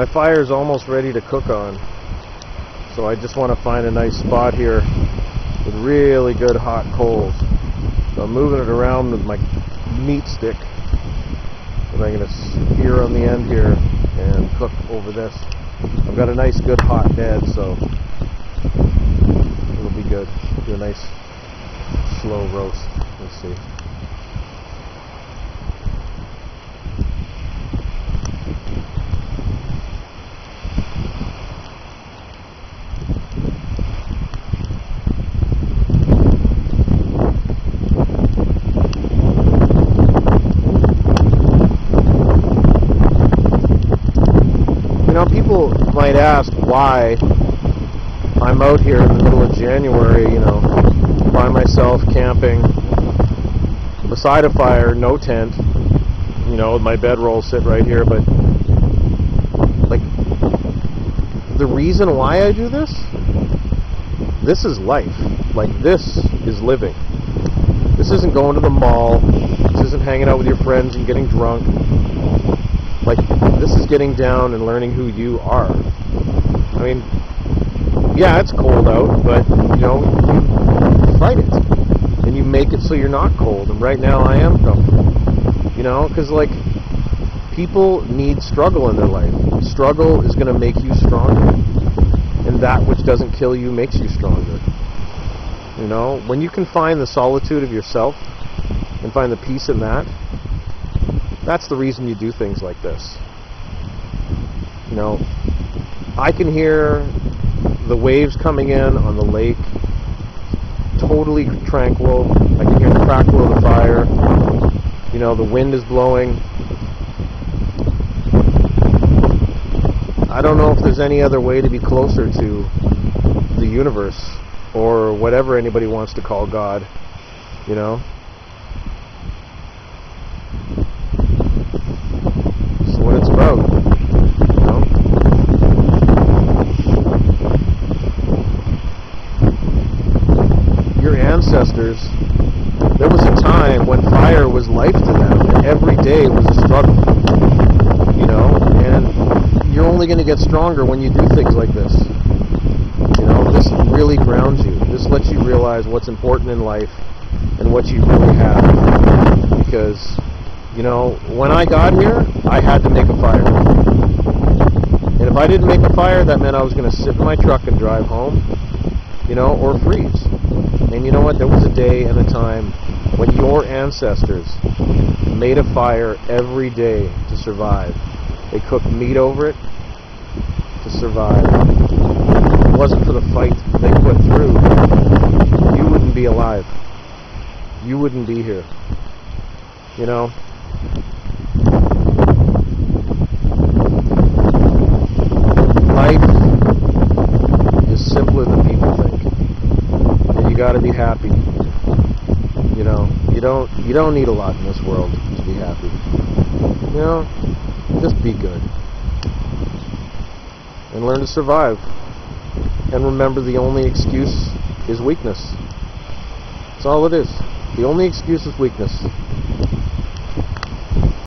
My fire is almost ready to cook on, so I just want to find a nice spot here with really good hot coals. So I'm moving it around with my meat stick, and I'm going to spear on the end here and cook over this. I've got a nice good hot bed, so it'll be good. Do a nice slow roast. Let's see. You know, people might ask why I'm out here in the middle of January, you know, by myself camping beside a fire, no tent, you know, with my bedroll sit right here. But like, the reason why I do this is life. Like, this is living. This isn't going to the mall. This isn't hanging out with your friends and getting drunk. Like, this is getting down and learning who you are. I mean, yeah, it's cold out, but, you know, you fight it. And you make it so you're not cold. And right now I am comfortable. You know, because, like, people need struggle in their life. Struggle is going to make you stronger. And that which doesn't kill you makes you stronger. You know, when you can find the solitude of yourself and find the peace in that, that's the reason you do things like this. You know, I can hear the waves coming in on the lake, totally tranquil. I can hear the crackle of the fire. You know, the wind is blowing. I don't know if there's any other way to be closer to the universe, or whatever anybody wants to call God, you know? That's what it's about, you know? Your ancestors, there was a time when fire was life to them, and every day was a struggle, you know? And you're only going to get stronger when you do things like this. You know, this really grounds you. This lets you realize what's important in life and what you really have. Because, you know, when I got here, I had to make a fire. And if I didn't make a fire, that meant I was going to sit in my truck and drive home, you know, or freeze. And you know what? There was a day and a time when your ancestors made a fire every day to survive. They cooked meat over it to survive. If it wasn't for the fight they put through, you wouldn't be alive. You wouldn't be here. You know? Life is simpler than people think. And you gotta be happy. You know, you don't need a lot in this world to be happy. You know, just be good. And learn to survive. And remember, the only excuse is weakness. That's all it is. The only excuse is weakness.